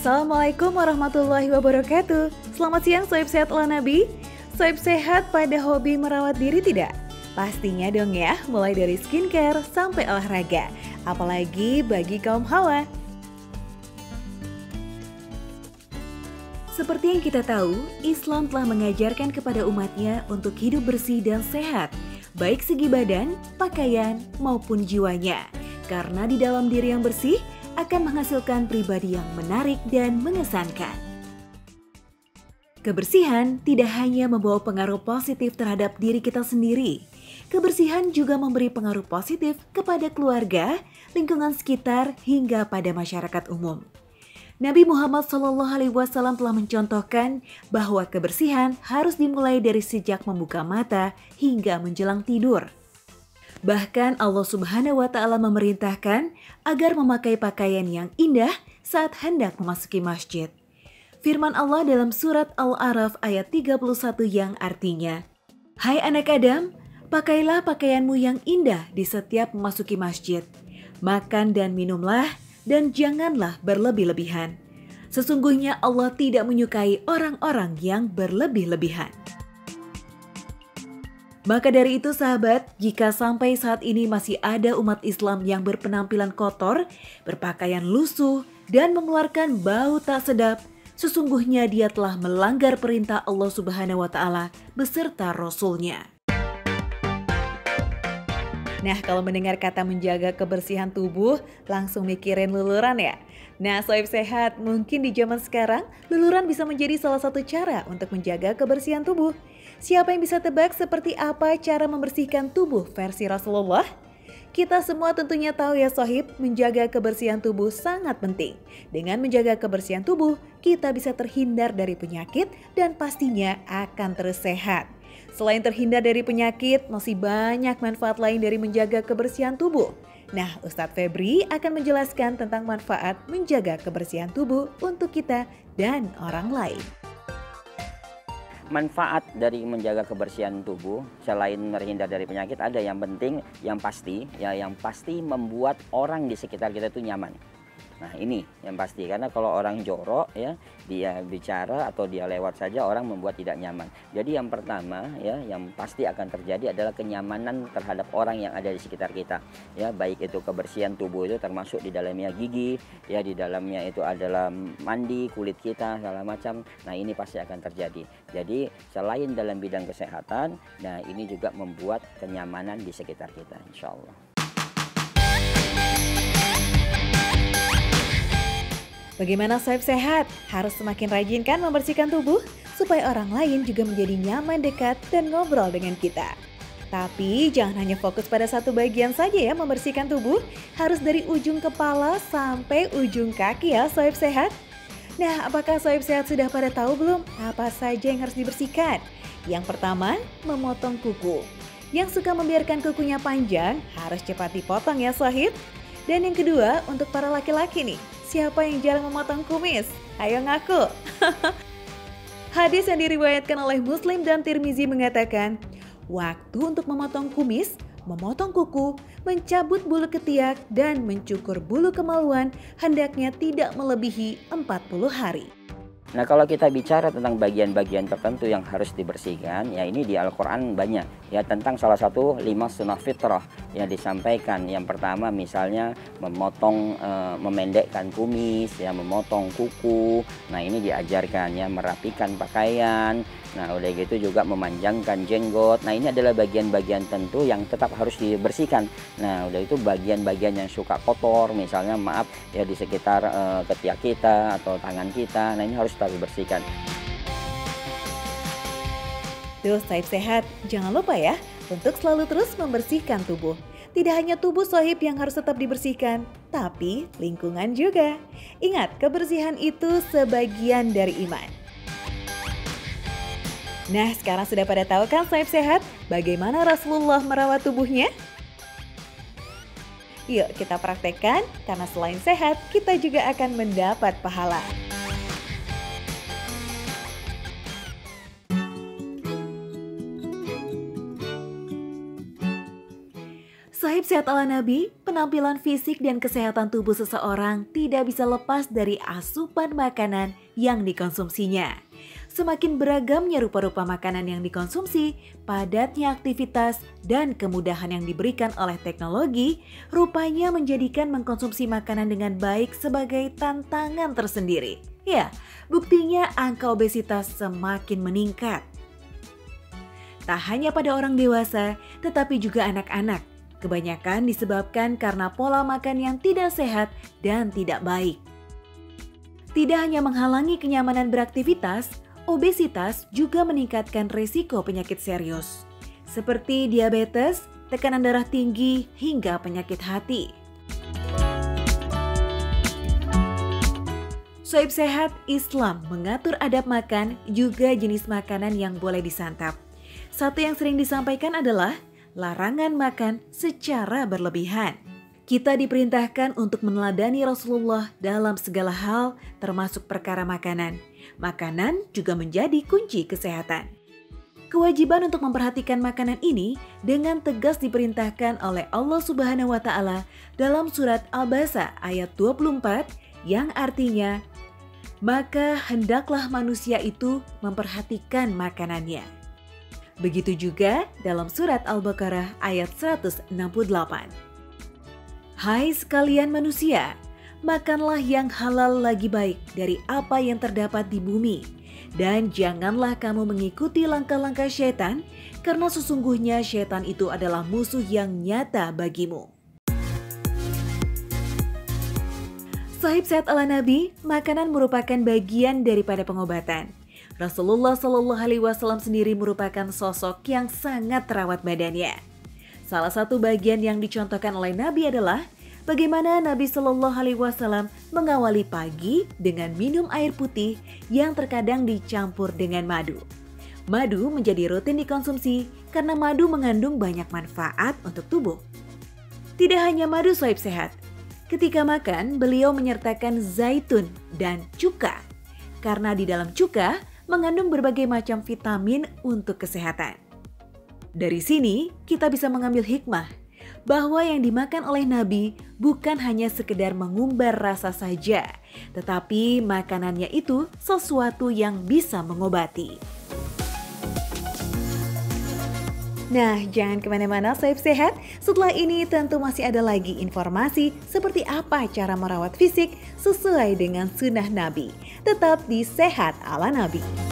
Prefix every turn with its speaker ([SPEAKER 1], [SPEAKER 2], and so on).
[SPEAKER 1] Assalamualaikum warahmatullahi wabarakatuh. Selamat siang Sohib Sehat ala Nabi. Sohib sehat pada hobi merawat diri tidak? Pastinya dong ya, mulai dari skincare sampai olahraga. Apalagi bagi kaum hawa. Seperti yang kita tahu, Islam telah mengajarkan kepada umatnya untuk hidup bersih dan sehat, baik segi badan, pakaian, maupun jiwanya. Karena di dalam diri yang bersih, akan menghasilkan pribadi yang menarik dan mengesankan. Kebersihan tidak hanya membawa pengaruh positif terhadap diri kita sendiri. Kebersihan juga memberi pengaruh positif kepada keluarga, lingkungan sekitar, hingga pada masyarakat umum. Nabi Muhammad SAW telah mencontohkan bahwa kebersihan harus dimulai dari sejak membuka mata hingga menjelang tidur. Bahkan Allah Subhanahu wa Ta'ala memerintahkan agar memakai pakaian yang indah saat hendak memasuki masjid. Firman Allah dalam surat Al-A'raf ayat 31 yang artinya, "Hai anak Adam, pakailah pakaianmu yang indah di setiap memasuki masjid. Makan dan minumlah dan janganlah berlebih-lebihan. Sesungguhnya Allah tidak menyukai orang-orang yang berlebih-lebihan." Maka dari itu sahabat, jika sampai saat ini masih ada umat Islam yang berpenampilan kotor, berpakaian lusuh, dan mengeluarkan bau tak sedap, sesungguhnya dia telah melanggar perintah Allah Subhanahu wa Ta'ala beserta Rasul-Nya. Nah, kalau mendengar kata menjaga kebersihan tubuh, langsung mikirin luluran ya? Nah, Sohib Sehat, mungkin di zaman sekarang, luluran bisa menjadi salah satu cara untuk menjaga kebersihan tubuh. Siapa yang bisa tebak seperti apa cara membersihkan tubuh versi Rasulullah? Kita semua tentunya tahu ya Sohib, menjaga kebersihan tubuh sangat penting. Dengan menjaga kebersihan tubuh, kita bisa terhindar dari penyakit dan pastinya akan terus sehat. Selain terhindar dari penyakit, masih banyak manfaat lain dari menjaga kebersihan tubuh. Nah, Ustadz Febri akan menjelaskan tentang manfaat menjaga kebersihan tubuh untuk kita dan orang lain.
[SPEAKER 2] Manfaat dari menjaga kebersihan tubuh selain terhindar dari penyakit ada yang penting, yang pasti membuat orang di sekitar kita itu nyaman. Nah ini yang pasti, karena kalau orang jorok ya, dia bicara atau dia lewat saja orang membuat tidak nyaman. Jadi yang pertama ya, yang pasti akan terjadi adalah kenyamanan terhadap orang yang ada di sekitar kita. Ya, baik itu kebersihan tubuh itu termasuk di dalamnya gigi, ya di dalamnya itu adalah mandi, kulit kita, segala macam. Nah ini pasti akan terjadi. Jadi selain dalam bidang kesehatan, nah ini juga membuat kenyamanan di sekitar kita, insya Allah.
[SPEAKER 1] Bagaimana Sohib Sehat? Harus semakin rajin kan membersihkan tubuh? Supaya orang lain juga menjadi nyaman dekat dan ngobrol dengan kita. Tapi jangan hanya fokus pada satu bagian saja ya membersihkan tubuh. Harus dari ujung kepala sampai ujung kaki ya Sohib Sehat. Nah, apakah Sohib Sehat sudah pada tahu belum apa saja yang harus dibersihkan? Yang pertama, memotong kuku. Yang suka membiarkan kukunya panjang harus cepat dipotong ya Sohib. Dan yang kedua, untuk para laki-laki nih, siapa yang jarang memotong kumis? Ayo ngaku. Hadis yang diriwayatkan oleh Muslim dan Tirmizi mengatakan, waktu untuk memotong kumis, memotong kuku, mencabut bulu ketiak, dan mencukur bulu kemaluan hendaknya tidak melebihi 40 hari.
[SPEAKER 2] Nah kalau kita bicara tentang bagian-bagian tertentu yang harus dibersihkan, ya ini di Al-Quran banyak ya, tentang salah satu 5 sunnah fitrah yang disampaikan. Yang pertama misalnya memotong, memendekkan kumis, ya memotong kuku. Nah ini diajarkan ya, merapikan pakaian. Nah udah gitu juga memanjangkan jenggot. Nah ini adalah bagian-bagian tentu yang tetap harus dibersihkan. Nah udah itu bagian-bagian yang suka kotor, misalnya maaf ya di sekitar ketiak kita atau tangan kita. Nah ini harus tetap dibersihkan.
[SPEAKER 1] Tuh Sohib Sehat, jangan lupa ya untuk selalu terus membersihkan tubuh. Tidak hanya tubuh Sohib yang harus tetap dibersihkan, tapi lingkungan juga. Ingat, kebersihan itu sebagian dari iman. Nah, sekarang sudah pada tahu kan Sohib Sehat bagaimana Rasulullah merawat tubuhnya? Yuk kita praktekkan, karena selain sehat, kita juga akan mendapat pahala. Sahib Sehat ala Nabi, penampilan fisik dan kesehatan tubuh seseorang tidak bisa lepas dari asupan makanan yang dikonsumsinya. Semakin beragamnya rupa-rupa makanan yang dikonsumsi, padatnya aktivitas, dan kemudahan yang diberikan oleh teknologi, rupanya menjadikan mengkonsumsi makanan dengan baik sebagai tantangan tersendiri. Ya, buktinya angka obesitas semakin meningkat. Tak hanya pada orang dewasa, tetapi juga anak-anak. Kebanyakan disebabkan karena pola makan yang tidak sehat dan tidak baik. Tidak hanya menghalangi kenyamanan beraktivitas, obesitas juga meningkatkan risiko penyakit serius, seperti diabetes, tekanan darah tinggi, hingga penyakit hati. Sahib Sehat Islam mengatur adab makan juga jenis makanan yang boleh disantap. Satu yang sering disampaikan adalah larangan makan secara berlebihan. Kita diperintahkan untuk meneladani Rasulullah dalam segala hal, termasuk perkara makanan. Makanan juga menjadi kunci kesehatan. Kewajiban untuk memperhatikan makanan ini dengan tegas diperintahkan oleh Allah Subhanahu wa Ta'ala dalam surat Al-Baqarah ayat 24 yang artinya, maka hendaklah manusia itu memperhatikan makanannya. Begitu juga dalam surat Al-Baqarah ayat 168. Hai sekalian manusia, makanlah yang halal lagi baik dari apa yang terdapat di bumi. Dan janganlah kamu mengikuti langkah-langkah syaitan, karena sesungguhnya syaitan itu adalah musuh yang nyata bagimu. Sahib Sehat ala Nabi, makanan merupakan bagian daripada pengobatan. Rasulullah Shallallahu Alaihi Wasallam sendiri merupakan sosok yang sangat terawat badannya. Salah satu bagian yang dicontohkan oleh Nabi adalah bagaimana Nabi Shallallahu Alaihi Wasallam mengawali pagi dengan minum air putih yang terkadang dicampur dengan madu. Madu menjadi rutin dikonsumsi karena madu mengandung banyak manfaat untuk tubuh. Tidak hanya madu Sahib Sehat, ketika makan beliau menyertakan zaitun dan cuka, karena di dalam cuka mengandung berbagai macam vitamin untuk kesehatan. Dari sini kita bisa mengambil hikmah bahwa yang dimakan oleh Nabi bukan hanya sekedar mengumbar rasa saja, tetapi makanannya itu sesuatu yang bisa mengobati. Nah, jangan kemana-mana Sahib Sehat. Setelah ini tentu masih ada lagi informasi seperti apa cara merawat fisik sesuai dengan sunnah Nabi. Tetap di Sehat ala Nabi.